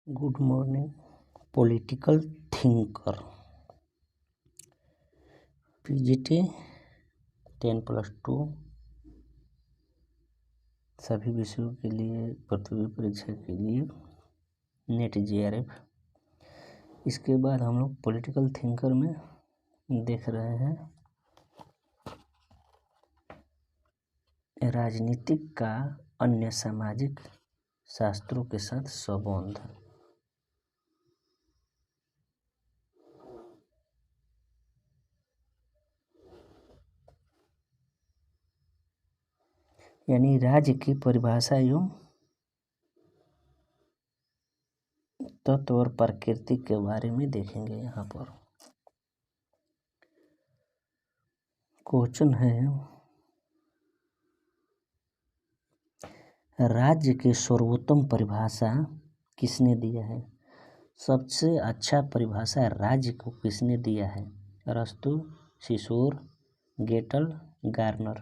Good morning. Political thinker PGT 10+2 सभी विषयों के लिए प्रतियोगी परीक्षा के लिए नेट JRF। इसके बाद हम लोग पॉलिटिकल थिंकर में देख रहे हैं राजनीतिक का अन्य सामाजिक शास्त्रों के साथ संबंध। यानी राज्य की परिभाषा एवं तत्व और प्रकृति के बारे में देखेंगे। यहाँ पर क्वेश्चन है, राज्य की सर्वोत्तम परिभाषा किसने दिया है? सबसे अच्छा परिभाषा राज्य को किसने दिया है? अरस्तु, सिसोर, गेटल, गार्नर।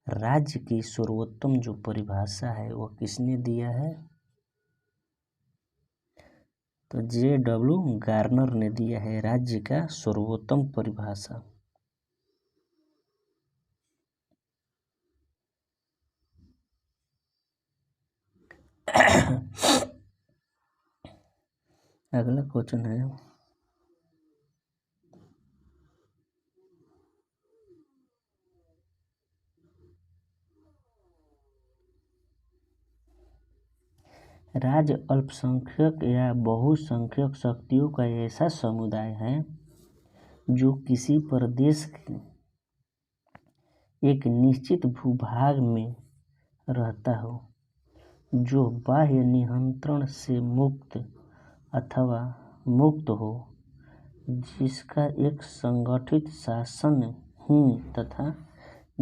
राज्य की सर्वोत्तम जो परिभाषा है वो किसने दिया है? तो JW गार्नर ने दिया है राज्य का सर्वोत्तम परिभाषा। अगला क्वेश्चन है, राज्य अल्पसंख्यक या बहुसंख्यक शक्तियों का ऐसा समुदाय है जो किसी प्रदेश के एक निश्चित भूभाग में रहता हो, जो बाह्य नियंत्रण से मुक्त अथवा मुक्त हो, जिसका एक संगठित शासन ही तथा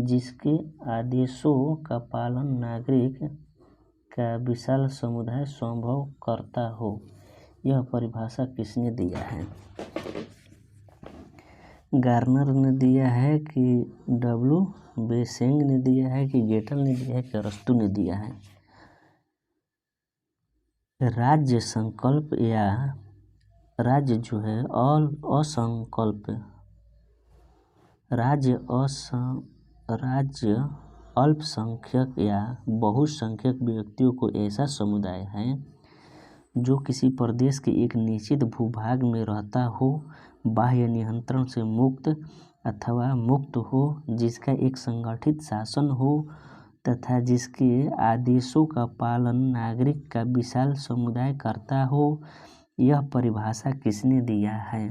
जिसके आदेशों का पालन नागरिक का विशाल समुदाय संभव करता हो। यह परिभाषा किसने दिया है? गार्नर ने दिया है कि W बेसेंग ने दिया है कि गेटल ने दिया है कि अरस्तु ने दिया है? राज्य संकल्प या राज्य जो है असंकल्प राज्य अल्पसंख्यक या बहुसंख्यक व्यक्तियों को ऐसा समुदाय है जो किसी प्रदेश के एक निश्चित भूभाग में रहता हो, बाह्य नियंत्रण से मुक्त अथवा मुक्त हो, जिसका एक संगठित शासन हो तथा जिसके आदेशों का पालन नागरिक का विशाल समुदाय करता हो। यह परिभाषा किसने दिया है?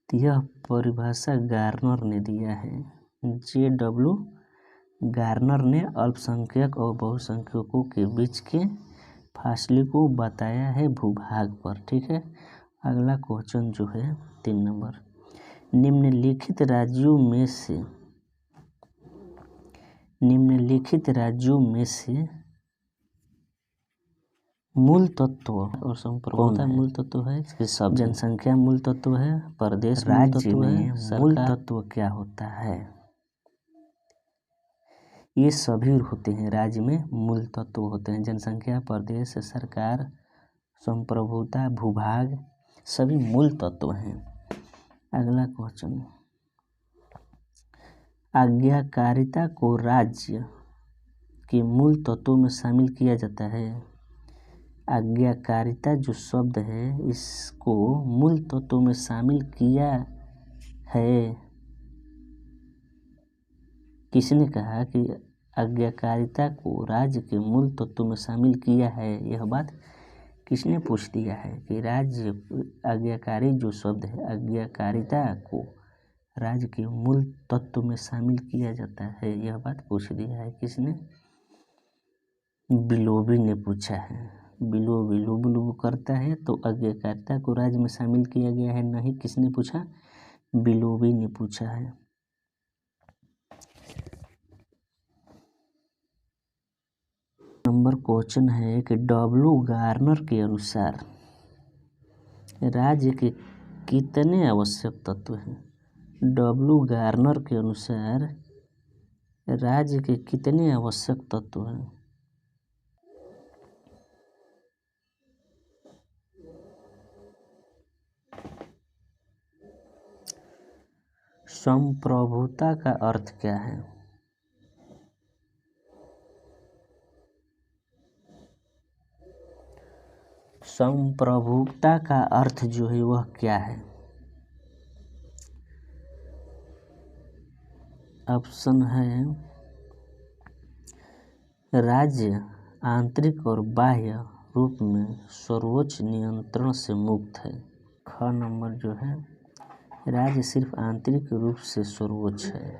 यह परिभाषा गार्नर ने दिया है। JW गार्नर ने अल्पसंख्यक और बहुसंख्यकों के बीच के फासले को बताया है भूभाग पर। ठीक है। अगला क्वेश्चन जो है 3 नंबर, निम्नलिखित राज्यों में से मूल तत्व और संप्रभुता मूल तत्व है, जनसंख्या मूल तत्व है, प्रदेश मूल तत्व है, मूल तत्व क्या होता है? ये सभी होते हैं राज्य में मूल तत्व होते हैं। जनसंख्या, प्रदेश, सरकार, संप्रभुता, भूभाग सभी मूल तत्व हैं। अगला क्वेश्चन, आज्ञाकारिता को राज्य के मूल तत्वों में शामिल किया जाता है। आज्ञाकारिता जो शब्द है इसको मूल तत्वों में शामिल किया है। किसने कहा कि आज्ञाकारिता को राज्य के मूल तत्वों में शामिल किया है? यह बात किसने पूछ दिया है कि राज्य आज्ञाकारी जो शब्द है आज्ञाकारिता को राज्य के मूल तत्व में शामिल किया जाता है? यह बात पूछ दिया है किसने? बिलोबी ने पूछा है। बिलोबी लुबु करता है तो आज्ञाकारिता को राज्य में शामिल किया गया है नहीं, किसने पूछा? बिलोबी ने पूछा है। नंबर क्वेश्चन है कि W गार्नर के अनुसार राज्य के कितने आवश्यक तत्व हैं? W गार्नर के अनुसार राज्य के कितने आवश्यक तत्व हैं? संप्रभुता का अर्थ क्या है? संप्रभुता का अर्थ जो है वह क्या है? ऑप्शन है राज्य आंतरिक और बाह्य रूप में सर्वोच्च नियंत्रण से मुक्त है। ख नंबर जो है राज्य सिर्फ आंतरिक रूप से सर्वोच्च है।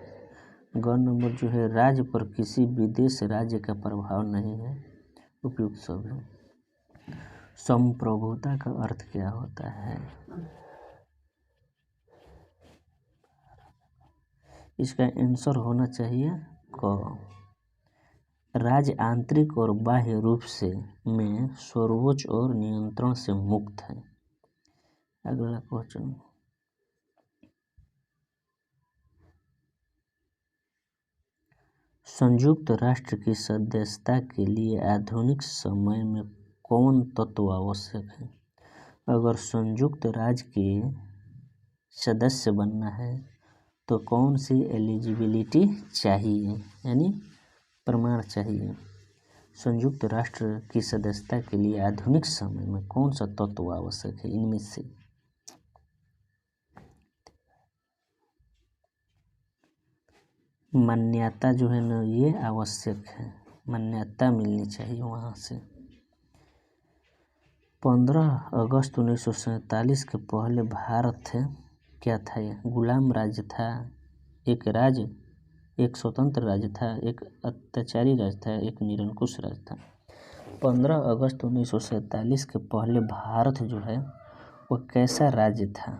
ग नंबर जो है राज्य पर किसी विदेश राज्य का प्रभाव नहीं है। उपयुक्त सब है। संप्रभुता का अर्थ क्या होता है? इसका आंसर होना चाहिए क। राज्य आंतरिक और बाह्य रूप से में सर्वोच्च और नियंत्रण से मुक्त है। अगला क्वेश्चन, संयुक्त राष्ट्र की सदस्यता के लिए आधुनिक समय में कौन तत्व आवश्यक है? अगर संयुक्त राज्य के सदस्य बनना है तो कौन सी एलिजिबिलिटी चाहिए, यानी प्रमाण चाहिए? संयुक्त राष्ट्र की सदस्यता के लिए आधुनिक समय में कौन सा तत्व आवश्यक है? इनमें से मान्यता जो है ना ये आवश्यक है, मान्यता मिलनी चाहिए वहाँ से। 15 अगस्त 1947 के पहले भारत क्या था? ये गुलाम राज्य था, एक स्वतंत्र राज्य था, एक अत्याचारी राज्य था, एक निरंकुश राज्य था। 15 अगस्त 1947 के पहले भारत जो है वह कैसा राज्य था?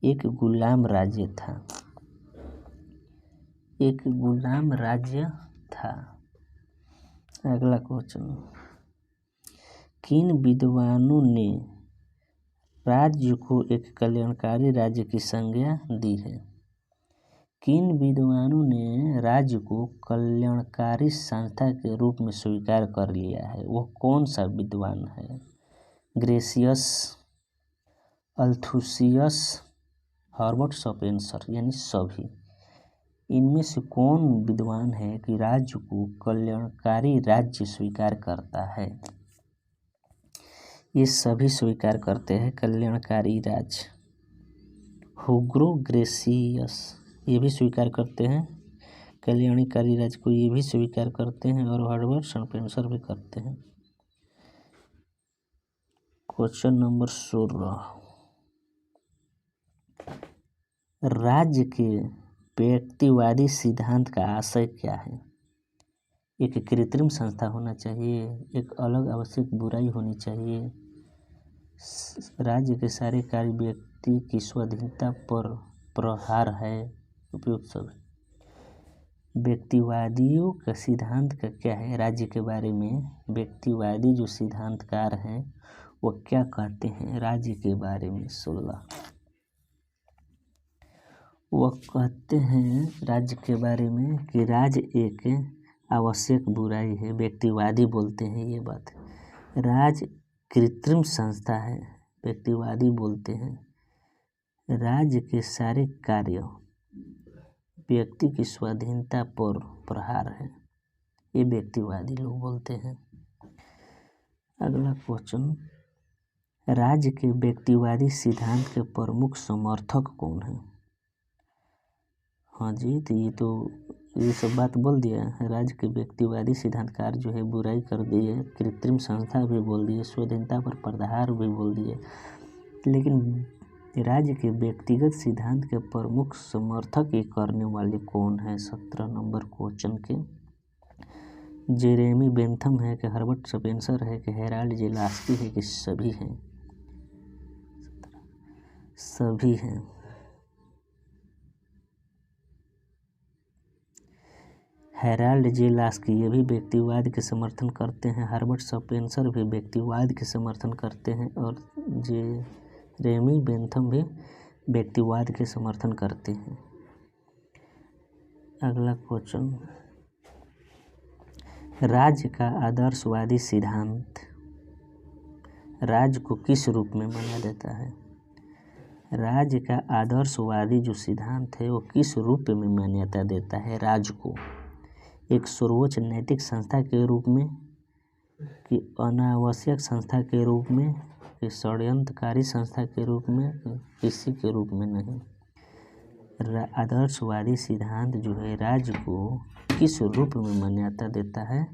एक गुलाम राज्य था, एक गुलाम राज्य था। अगला क्वेश्चन, किन विद्वानों ने राज्य को एक कल्याणकारी राज्य की संज्ञा दी है? किन विद्वानों ने राज्य को कल्याणकारी संस्था के रूप में स्वीकार कर लिया है? वो कौन सा विद्वान है? ग्रेशियस, अल्थुसियस, हर्बर्ट स्पेंसर, यानी सभी। इनमें से कौन विद्वान है कि राज्य को कल्याणकारी राज्य स्वीकार करता है? ये सभी स्वीकार करते हैं कल्याणकारी राज्य। हुगो ग्रेशियस ये भी स्वीकार करते हैं कल्याणकारी राज्य को, ये भी स्वीकार करते हैं, और हर्बर्ट स्पेंसर भी करते हैं। क्वेश्चन नंबर 16, राज्य के व्यक्तिवादी सिद्धांत का आशय क्या है? एक कृत्रिम संस्था होना चाहिए, एक अलग आवश्यक बुराई होनी चाहिए, राज्य के सारे कार्य व्यक्ति की स्वाधीनता पर प्रहार है। उपयुक्त सब। व्यक्तिवादियों का सिद्धांत का क्या है? राज्य के बारे में व्यक्तिवादी जो सिद्धांतकार हैं वो क्या कहते हैं राज्य के बारे में? 16, वह कहते हैं राज्य के बारे में कि राज्य एक आवश्यक बुराई है। व्यक्तिवादी बोलते हैं ये बात। राज्य कृत्रिम संस्था है, व्यक्तिवादी बोलते हैं। राज्य के सारे कार्य व्यक्ति की स्वाधीनता पर प्रहार है, ये व्यक्तिवादी लोग बोलते हैं। अगला क्वेश्चन, राज्य के व्यक्तिवादी सिद्धांत के प्रमुख समर्थक कौन है? हाँ जी, तो ये सब बात बोल दिया। राज्य के व्यक्तिवादी सिद्धांतकार जो है बुराई कर दिए, कृत्रिम संस्था भी बोल दिए, स्वाधीनता पर प्रहार भी बोल दिए, लेकिन राज्य के व्यक्तिगत सिद्धांत के प्रमुख समर्थक ये करने वाले कौन है? 17 नंबर क्वेश्चन के जेरेमी बेंथम है कि हर्बर्ट स्पेंसर है कि हेराल्ड जेलास्की है कि सभी हैं? सभी हैं। हेराल्ड जेलास्की ये भी व्यक्तिवाद के समर्थन करते हैं, हर्बर्ट स्पेंसर भी व्यक्तिवाद के समर्थन करते हैं, और जेरेमी बेंथम भी व्यक्तिवाद के समर्थन करते हैं। अगला क्वेश्चन, राज्य का आदर्शवादी सिद्धांत राज्य को किस रूप में माना जाता है? राज्य का आदर्शवादी जो सिद्धांत है वो किस रूप में मान्यता देता है राज्य को? एक सर्वोच्च नैतिक संस्था के रूप में, कि अनावश्यक संस्था के रूप में, कि षड्यंत्रकारी संस्था के रूप में, किसी के रूप में नहीं। आदर्शवादी सिद्धांत जो है राज्य को किस रूप में मान्यता देता है?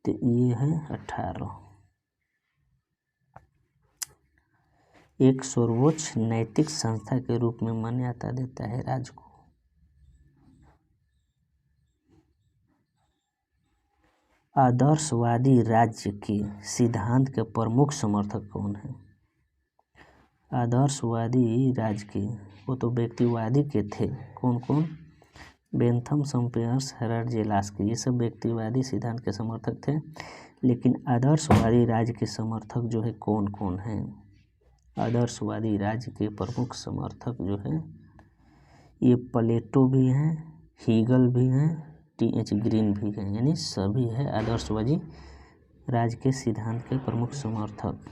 तो ये है 18। एक सर्वोच्च नैतिक संस्था के रूप में मान्यता देता है राज्य को। आदर्शवादी राज्य के सिद्धांत के प्रमुख समर्थक कौन है? आदर्शवादी राज्य के वो तो व्यक्तिवादी के थे। कौन कौन? बेंथम, समपेयर्स, हेराल्ड, जेलास्की, ये सब व्यक्तिवादी सिद्धांत के समर्थक थे। लेकिन आदर्शवादी राज्य के समर्थक जो है कौन कौन हैं? आदर्शवादी राज्य के प्रमुख समर्थक जो है ये प्लेटो भी हैं, हीगल भी हैं, टी.एच. ग्रीन भी हैं, यानी सभी है आदर्शवादी राज्य के सिद्धांत के प्रमुख समर्थक।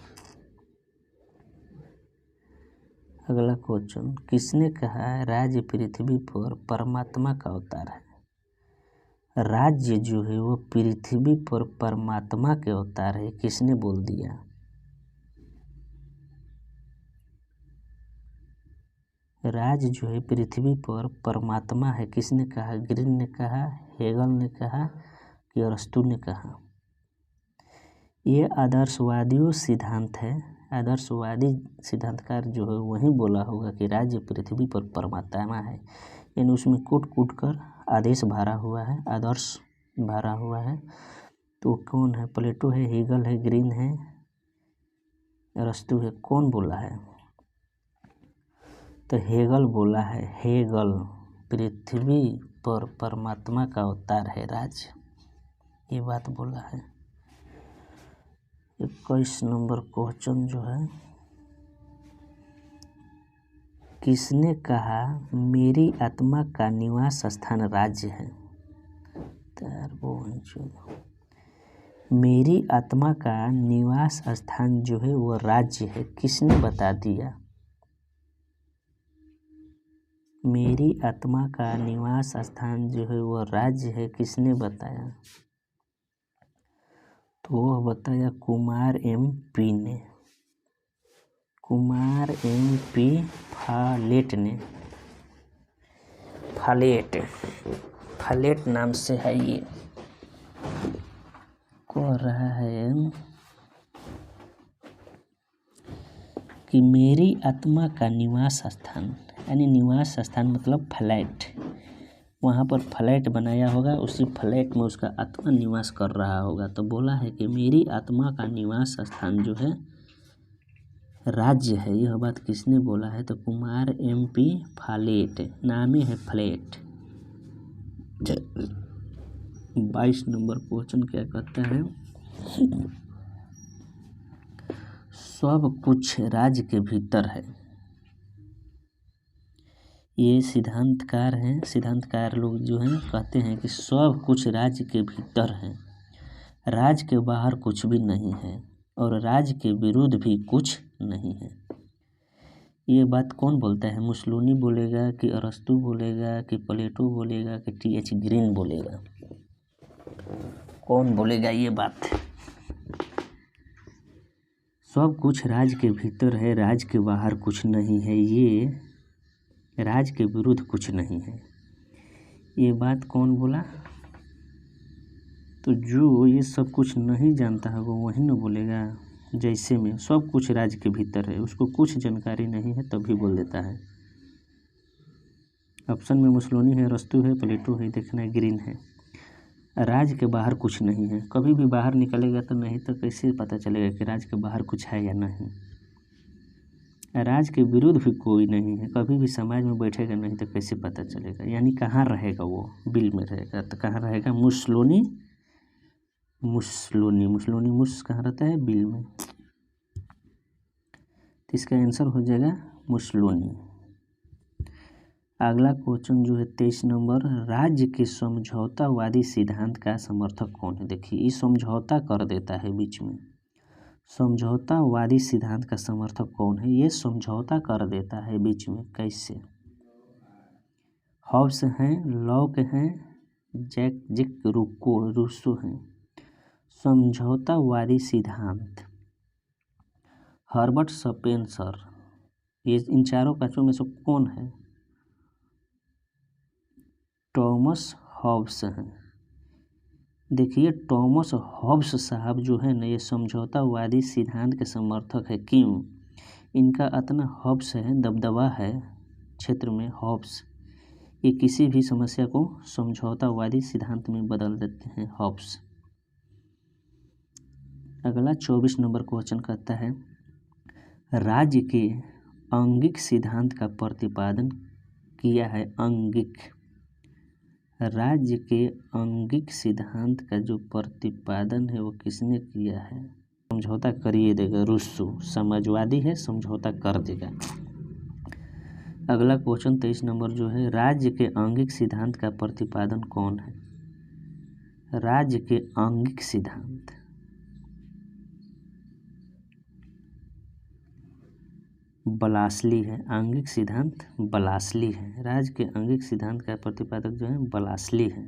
अगला क्वेश्चन, किसने कहा राज्य पृथ्वी पर परमात्मा का अवतार है? राज्य जो है वो पृथ्वी पर परमात्मा के अवतार है, किसने बोल दिया? राज्य जो है पृथ्वी पर परमात्मा है, किसने कहा? ग्रीन ने कहा, हेगल ने कहा कि अरस्तु ने कहा? ये आदर्शवादियों सिद्धांत है। आदर्शवादी सिद्धांतकार जो है वही बोला होगा कि राज्य पृथ्वी पर परमात्मा है, यानी उसमें कूट कूट कर आदेश भरा हुआ है, आदर्श भरा हुआ है। तो कौन है? प्लेटो है, हीगल है, ग्रीन है, अरस्तु है। कौन बोला है? तो हेगल बोला है। हेगल, पृथ्वी पर परमात्मा का अवतार है राज्य, ये बात बोला है। 21 नंबर क्वेश्चन जो है, किसने कहा मेरी आत्मा का निवास स्थान राज्य है? मेरी आत्मा का निवास स्थान जो है वो राज्य है, किसने बता दिया? मेरी आत्मा का निवास स्थान जो है वो राज्य है, किसने बताया? तो वह बताया कुमार एम.पी. ने, कुमार एम.पी. फालेट ने। फालेट नाम से है ये। कह रहा है कि मेरी आत्मा का निवास स्थान, यानी निवास स्थान मतलब फ्लैट, वहाँ पर फ्लैट बनाया होगा, उसी फ्लैट में उसका आत्मा निवास कर रहा होगा। तो बोला है कि मेरी आत्मा का निवास स्थान जो है राज्य है। यह बात किसने बोला है? तो कुमार एम.पी. फालेट, नाम है फ्लैट। 22 नंबर क्वेश्चन क्या कहता है? सब कुछ राज्य के भीतर है। ये सिद्धांतकार हैं, सिद्धांतकार लोग जो हैं कहते हैं कि सब कुछ राज्य के भीतर है, राज्य के बाहर कुछ भी नहीं है और राज्य के विरुद्ध भी कुछ नहीं है। ये बात कौन बोलता है? मुसोलिनी बोलेगा कि अरस्तु बोलेगा कि प्लेटो बोलेगा कि टी.एच. ग्रीन बोलेगा? कौन बोलेगा ये बात? सब कुछ राज्य के भीतर है, राज्य के बाहर कुछ नहीं है, ये राज्य के विरुद्ध कुछ नहीं है, ये बात कौन बोला? तो जो ये सब कुछ नहीं जानता है वो वही न बोलेगा। जैसे में सब कुछ राज्य के भीतर है, उसको कुछ जानकारी नहीं है तभी बोल देता है। ऑप्शन में मुसोलिनी है, अरस्तु है, प्लेटो है, देखना है ग्रीन है। राज्य के बाहर कुछ नहीं है, कभी भी बाहर निकलेगा तो नहीं तो कैसे पता चलेगा कि राज्य के बाहर कुछ है या नहीं। राज्य के विरुद्ध भी कोई नहीं है, कभी भी समाज में बैठेगा नहीं तो कैसे पता चलेगा। यानी कहाँ रहेगा? वो बिल में रहेगा। तो कहाँ रहेगा? मुसोलिनी कहाँ रहता है? बिल में। तो इसका आंसर हो जाएगा मुसोलिनी। अगला क्वेश्चन जो है 23 नंबर, राज्य के समझौतावादी सिद्धांत का समर्थक कौन है? देखिए ये समझौता कर देता है बीच में, समझौतावादी सिद्धांत का समर्थक कौन है? ये समझौता कर देता है बीच में। कैसे? हॉब्स हैं, लॉक हैं, जैक रूसो हैं। समझौतावादी सिद्धांत हर्बर्ट स्पेंसर, ये इन चारों पांचों में से कौन है? टॉमस हॉब्स हैं। देखिए टॉमस हॉब्स साहब जो है ना, ये समझौतावादी सिद्धांत के समर्थक है। क्यों? इनका इतना हॉब्स है, दबदबा है क्षेत्र में। हॉब्स ये किसी भी समस्या को समझौतावादी सिद्धांत में बदल देते हैं, हॉब्स। अगला 24 नंबर क्वेश्चन कहता है, राज्य के आंगिक सिद्धांत का प्रतिपादन किया है। आंगिक, राज्य के आंगिक सिद्धांत का जो प्रतिपादन है वो किसने किया है? समझौता करिए देगा रूसो, समाजवादी है, समझौता कर देगा। अगला क्वेश्चन 23 नंबर जो है, राज्य के आंगिक सिद्धांत का प्रतिपादन कौन है? राज्य के आंगिक सिद्धांत बलासली है। आंगिक सिद्धांत बलासली है। राज्य के आंगिक सिद्धांत का प्रतिपादक जो है बलासली है।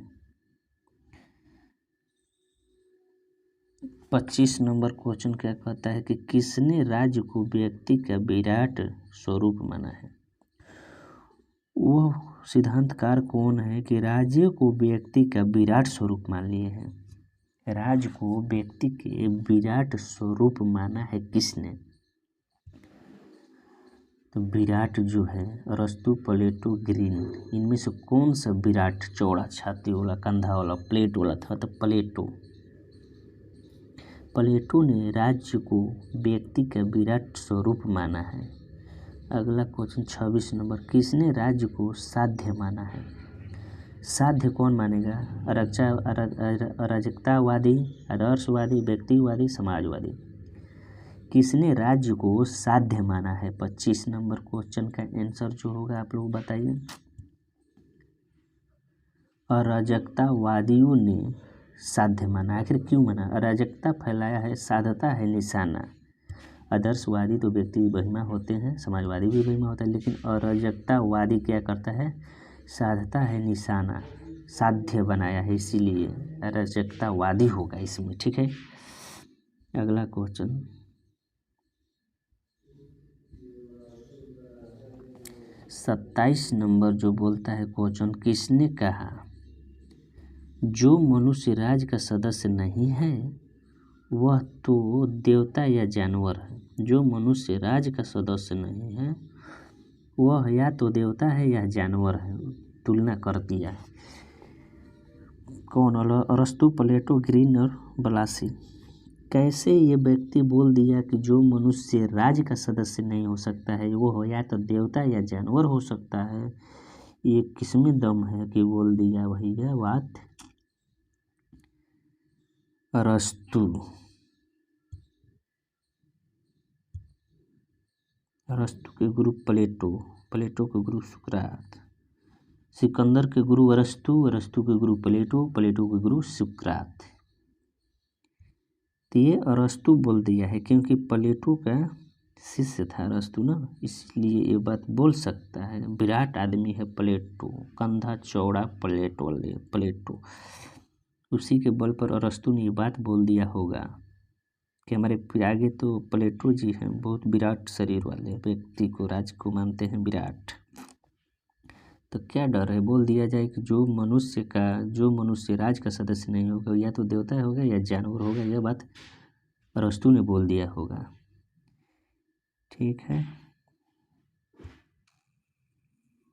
25 नंबर क्वेश्चन क्या कहता है कि किसने राज्य को व्यक्ति का विराट स्वरूप माना है? वह सिद्धांतकार कौन है कि राज्य को व्यक्ति का विराट स्वरूप मान लिए हैं? राज्य को व्यक्ति के विराट स्वरूप माना है किसने? तो विराट जो है अरस्तु, प्लेटो, ग्रीन, इनमें से कौन सा विराट चौड़ा छाती वाला, कंधा वाला, प्लेट वाला था? तो प्लेटो। प्लेटो ने राज्य को व्यक्ति का विराट स्वरूप माना है। अगला क्वेश्चन 26 नंबर, किसने राज्य को साध्य माना है? साध्य कौन मानेगा? अराजकतावादी, आदर्शवादी, व्यक्तिवादी, समाजवादी। किसने राज्य को साध्य माना है? 25 नंबर क्वेश्चन का आंसर जो होगा आप लोग बताइए। अराजकतावादियों ने साध्य माना। आखिर क्यों माना? अराजकता फैलाया है, साधता है निशाना। आदर्शवादी तो व्यक्ति महिमा होते हैं, समाजवादी भी महिमा होता है, लेकिन अराजकतावादी क्या करता है? साधता है निशाना, साध्य बनाया है, इसीलिए अराजकतावादी होगा इसमें। ठीक है। अगला क्वेश्चन 27 नंबर जो बोलता है क्वेश्चन, किसने कहा जो मनुष्य राज्य का सदस्य नहीं है वह तो देवता या जानवर है? जो मनुष्य राज्य का सदस्य नहीं है वह या तो देवता है या जानवर है। तुलना कर दिया है। कौन? अरस्तु, प्लेटो, ग्रीन और बलासी। कैसे ये व्यक्ति बोल दिया कि जो मनुष्य राज्य का सदस्य नहीं हो सकता है वो हो या तो देवता या जानवर हो सकता है? ये किसमें दम है कि बोल दिया भैया बात? अरस्तु। अरस्तु के गुरु प्लेटो, प्लेटो के गुरु सुकरात। सिकंदर के गुरु अरस्तु, अरस्तु के गुरु प्लेटो, प्लेटो के गुरु सुकरात। तो ये अरस्तु बोल दिया है क्योंकि प्लेटो का शिष्य था अरस्तु ना, इसलिए ये बात बोल सकता है। विराट आदमी है प्लेटो, कंधा चौड़ा प्लेटो। उसी के बल पर अरस्तु ने ये बात बोल दिया होगा कि हमारे आगे तो प्लेटो जी हैं, बहुत विराट शरीर वाले व्यक्ति को, राज को मानते हैं विराट। तो क्या डर है? बोल दिया जाए कि जो मनुष्य राज का सदस्य नहीं होगा या तो देवता होगा या जानवर होगा। यह बात अरस्तु ने बोल दिया होगा। ठीक है।